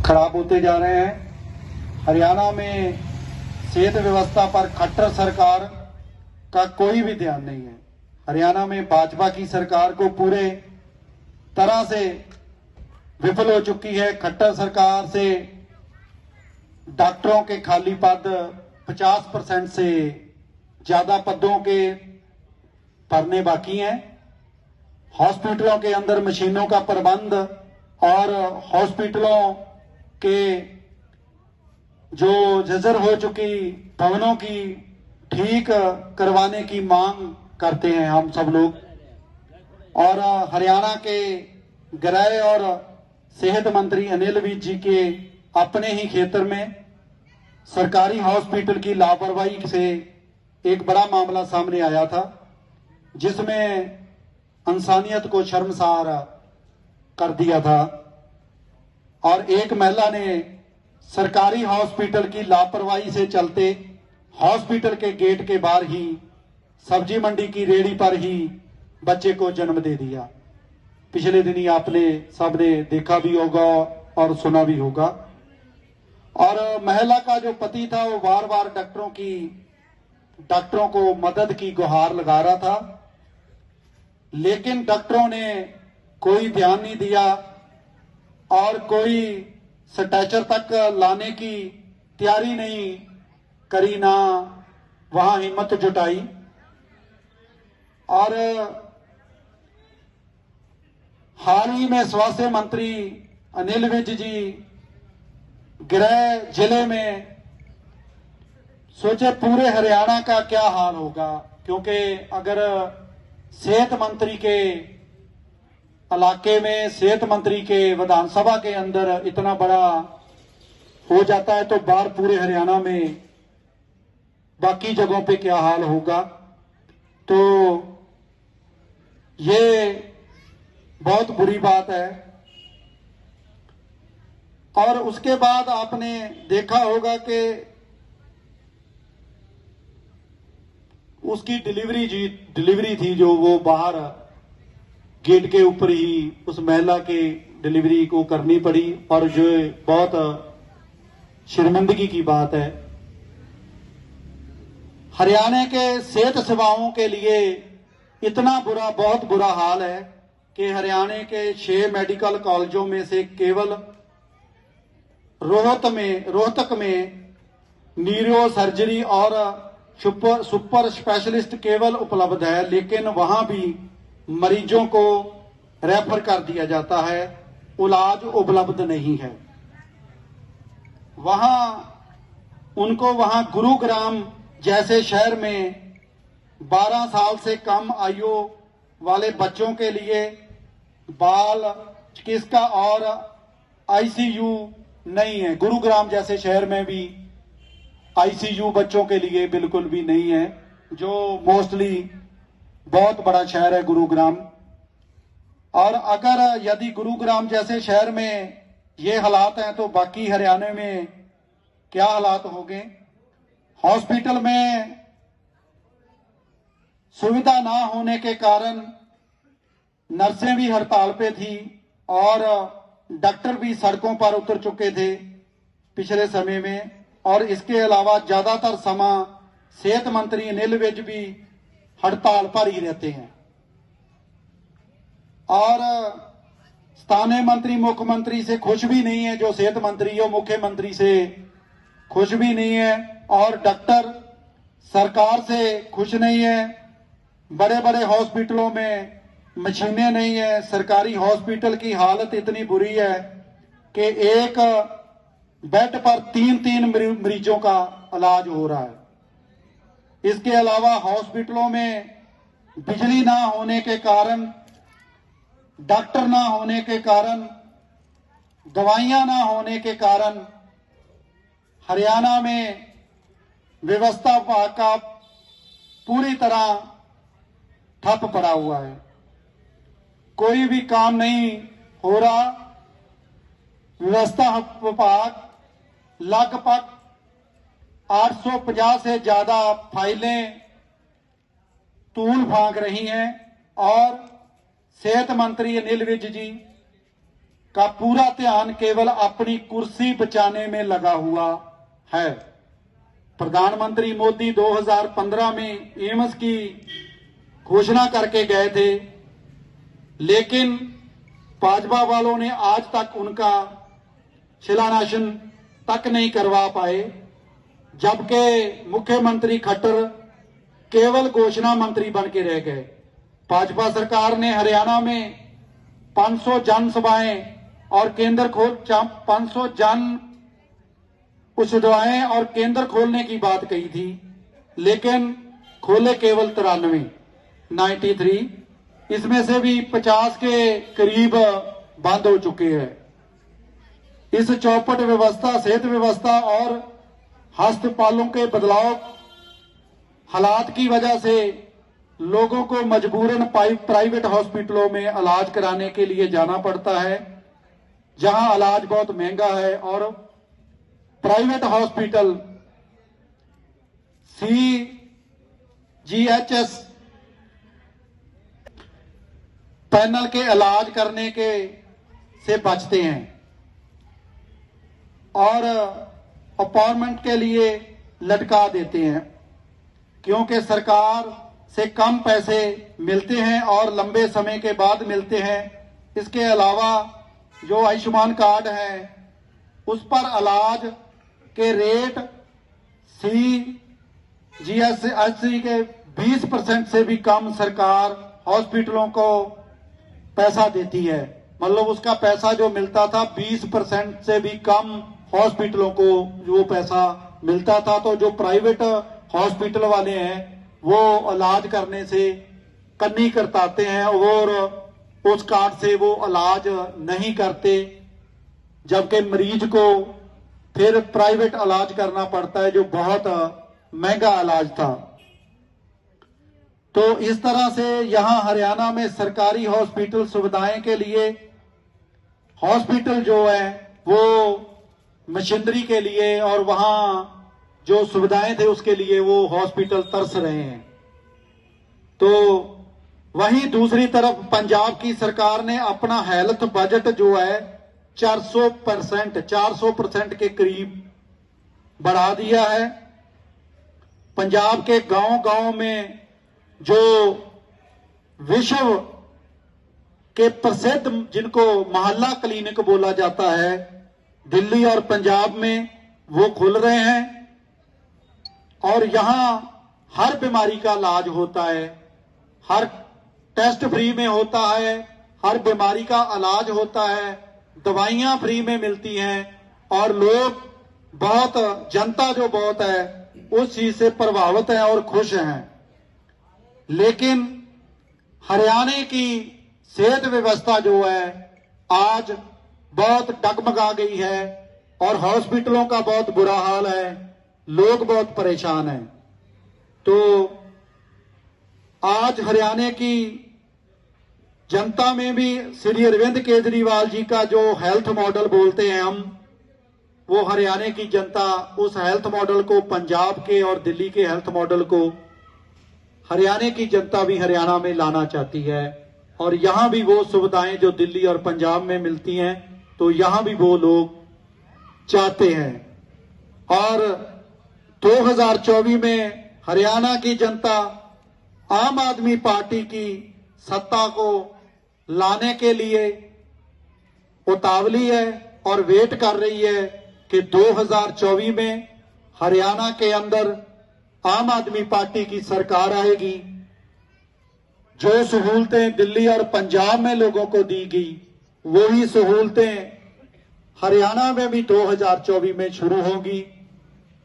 खराब होते जा रहे हैं। हरियाणा में सेहत व्यवस्था पर खट्टर सरकार का कोई भी ध्यान नहीं है। हरियाणा में भाजपा की सरकार को पूरे तरह से विफल हो चुकी है। खट्टर सरकार से डॉक्टरों के खाली पद 50% से ज्यादा पदों के भरने बाकी हैं। हॉस्पिटलों के अंदर मशीनों का प्रबंध और हॉस्पिटलों के जो जर्जर हो चुकी भवनों की ठीक करवाने की मांग करते हैं हम सब लोग। और हरियाणा के गृह और सेहत मंत्री अनिल विज जी के अपने ही क्षेत्र में सरकारी हॉस्पिटल की लापरवाही से एक बड़ा मामला सामने आया था, जिसमें इंसानियत को शर्मसार कर दिया था। और एक महिला ने सरकारी हॉस्पिटल की लापरवाही से चलते हॉस्पिटल के गेट के बाहर ही सब्जी मंडी की रेहड़ी पर ही बच्चे को जन्म दे दिया। पिछले दिन ही आपने सबने देखा भी होगा और सुना भी होगा। और महिला का जो पति था वो बार बार डॉक्टरों को मदद की गुहार लगा रहा था, लेकिन डॉक्टरों ने कोई ध्यान नहीं दिया और कोई स्ट्रेचर तक लाने की तैयारी नहीं करी, ना वहां हिम्मत जुटाई। और हाल ही में स्वास्थ्य मंत्री अनिल विज जी गृह जिले में सोचे पूरे हरियाणा का क्या हाल होगा, क्योंकि अगर सेहत मंत्री के इलाके में सेहत मंत्री के विधानसभा के अंदर इतना बड़ा हो जाता है तो बाहर पूरे हरियाणा में बाकी जगहों पे क्या हाल होगा। तो ये बहुत बुरी बात है। और उसके बाद आपने देखा होगा कि उसकी डिलीवरी थी जो वो बाहर गेट के ऊपर ही उस महिला के डिलीवरी को करनी पड़ी, और जो बहुत शर्मिंदगी की बात है। हरियाणा के सेहत सेवाओं के लिए इतना बहुत बुरा हाल है कि हरियाणा के 6 मेडिकल कॉलेजों में से केवल रोहतक में न्यूरो सर्जरी और सुपर स्पेशलिस्ट केवल उपलब्ध है, लेकिन वहां भी मरीजों को रेफर कर दिया जाता है, इलाज उपलब्ध नहीं है। उनको वहां गुरुग्राम जैसे शहर में 12 साल से कम आयु वाले बच्चों के लिए बाल चिकित्सा और आईसीयू नहीं है। गुरुग्राम जैसे शहर में भी आईसीयू बच्चों के लिए बिल्कुल भी नहीं है, जो मोस्टली बहुत बड़ा शहर है गुरुग्राम। और अगर यदि गुरुग्राम जैसे शहर में ये हालात हैं तो बाकी हरियाणा में क्या हालात होंगे। हॉस्पिटल में सुविधा ना होने के कारण नर्सें भी हड़ताल पे थी और डॉक्टर भी सड़कों पर उतर चुके थे पिछले समय में। और इसके अलावा ज्यादातर समय सेहत मंत्री अनिल विज भी हड़ताल पर ही रहते हैं। और स्थानीय मंत्री मुख्यमंत्री से खुश भी नहीं है, जो सेहत मंत्री है मुख्यमंत्री से खुश भी नहीं है, और डॉक्टर सरकार से खुश नहीं है। बड़े बड़े हॉस्पिटलों में मशीनें नहीं है। सरकारी हॉस्पिटल की हालत इतनी बुरी है कि एक बेड पर 3 मरीजों का इलाज हो रहा है। इसके अलावा हॉस्पिटलों में बिजली ना होने के कारण, डॉक्टर ना होने के कारण, दवाइयां ना होने के कारण हरियाणा में व्यवस्था का पूरी तरह ठप पड़ा हुआ है। कोई भी काम नहीं हो रहा। व्यवस्था विभाग लगभग 850 से ज्यादा फाइलें तूल भाग रही हैं और सेहत मंत्री अनिल विज जी का पूरा ध्यान केवल अपनी कुर्सी बचाने में लगा हुआ है। प्रधानमंत्री मोदी 2015 में एम्स की घोषणा करके गए थे, लेकिन भाजपा वालों ने आज तक उनका शिलान्यास तक नहीं करवा पाए, जबकि मुख्यमंत्री खट्टर केवल घोषणा मंत्री बन के रह गए। भाजपा सरकार ने हरियाणा में 500 जनसभाएं और केंद्र 500 जन औषधाएं और केंद्र खोलने की बात कही थी, लेकिन खोले केवल 93। इसमें से भी 50 के करीब बंद हो चुके हैं। इस चौपट व्यवस्था, सेहत व्यवस्था और हस्तपालों के बदलाव हालात की वजह से लोगों को मजबूरन प्राइवेट हॉस्पिटलों में इलाज कराने के लिए जाना पड़ता है, जहां इलाज बहुत महंगा है। और प्राइवेट हॉस्पिटल CGHS पैनल के इलाज करने के से बचते हैं और अपॉइंटमेंट के लिए लटका देते हैं, क्योंकि सरकार से कम पैसे मिलते हैं और लंबे समय के बाद मिलते हैं। इसके अलावा जो आयुष्मान कार्ड है उस पर इलाज के रेट CGHS के 20% से भी कम सरकार हॉस्पिटलों को पैसा देती है। मतलब उसका पैसा जो मिलता था 20% से भी कम हॉस्पिटलों को जो पैसा मिलता था। तो जो प्राइवेट हॉस्पिटल वाले हैं वो इलाज करने से कन्नी करताते हैं और उस कार्ड से वो इलाज नहीं करते, जबकि मरीज को फिर प्राइवेट इलाज करना पड़ता है जो बहुत महंगा इलाज था। तो इस तरह से यहां हरियाणा में सरकारी हॉस्पिटल सुविधाएं के लिए हॉस्पिटल जो है वो मशीनरी के लिए और वहां जो सुविधाएं थे उसके लिए वो हॉस्पिटल तरस रहे हैं। तो वहीं दूसरी तरफ पंजाब की सरकार ने अपना हेल्थ बजट जो है 400% के करीब बढ़ा दिया है। पंजाब के गांव-गांव में जो विश्व के प्रसिद्ध जिनको मोहल्ला क्लिनिक बोला जाता है, दिल्ली और पंजाब में वो खुल रहे हैं और यहां हर बीमारी का इलाज होता है, हर टेस्ट फ्री में होता है, हर बीमारी का इलाज होता है, दवाइयां फ्री में मिलती हैं और लोग बहुत, जनता जो बहुत है उस चीज से प्रभावित है और खुश हैं। लेकिन हरियाणा की सेहत व्यवस्था जो है आज बहुत डगमगा गई है और हॉस्पिटलों का बहुत बुरा हाल है, लोग बहुत परेशान हैं। तो आज हरियाणा की जनता में भी श्री अरविंद केजरीवाल जी का जो हेल्थ मॉडल बोलते हैं हम, वो हरियाणा की जनता उस हेल्थ मॉडल को, पंजाब के और दिल्ली के हेल्थ मॉडल को हरियाणा की जनता भी हरियाणा में लाना चाहती है और यहां भी वो सुविधाएं जो दिल्ली और पंजाब में मिलती हैं तो यहां भी वो लोग चाहते हैं। और 2024 में हरियाणा की जनता आम आदमी पार्टी की सत्ता को लाने के लिए उतावली है और वेट कर रही है कि 2024 में हरियाणा के अंदर आम आदमी पार्टी की सरकार आएगी। जो सहूलतें दिल्ली और पंजाब में लोगों को दी गई वही सहूलतें हरियाणा में भी 2024 में शुरू होगी।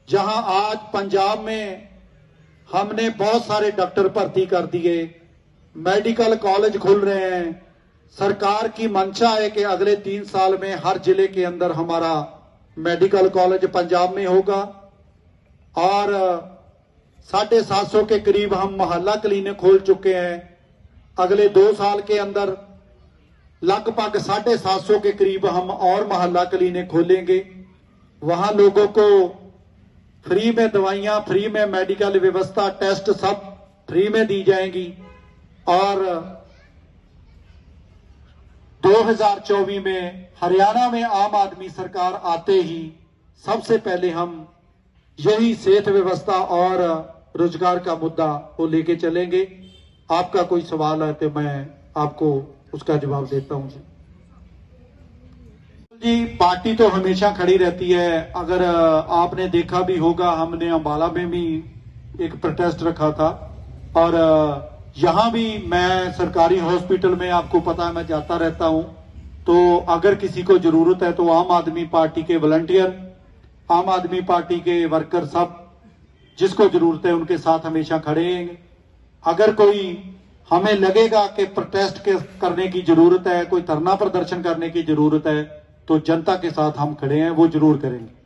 जहां आज पंजाब में हमने बहुत सारे डॉक्टर भर्ती कर दिए, मेडिकल कॉलेज खुल रहे हैं। सरकार की मंशा है कि अगले 3 साल में हर जिले के अंदर हमारा मेडिकल कॉलेज पंजाब में होगा और 750 के करीब हम मोहल्ला क्लिनिक खोल चुके हैं। अगले 2 साल के अंदर लगभग 750 के करीब हम और मोहल्ला क्लिनिक खोलेंगे। वहां लोगों को फ्री में दवाइयां, फ्री में मेडिकल व्यवस्था, टेस्ट सब फ्री में दी जाएंगी। और 2024 में हरियाणा में आम आदमी सरकार आते ही सबसे पहले हम यही सेहत व्यवस्था और रोजगार का मुद्दा को लेके चलेंगे। आपका कोई सवाल है तो मैं आपको उसका जवाब देता हूं जी। पार्टी तो हमेशा खड़ी रहती है। अगर आपने देखा भी होगा, हमने अंबाला में भी एक प्रोटेस्ट रखा था और यहां भी मैं सरकारी हॉस्पिटल में, आपको पता है मैं जाता रहता हूं, तो अगर किसी को जरूरत है तो आम आदमी पार्टी के वॉलंटियर, आम आदमी पार्टी के वर्कर सब जिसको जरूरत है उनके साथ हमेशा खड़े हैं। अगर कोई हमें लगेगा कि प्रोटेस्ट करने की जरूरत है, कोई धरना प्रदर्शन करने की जरूरत है, तो जनता के साथ हम खड़े हैं, वो जरूर करेंगे।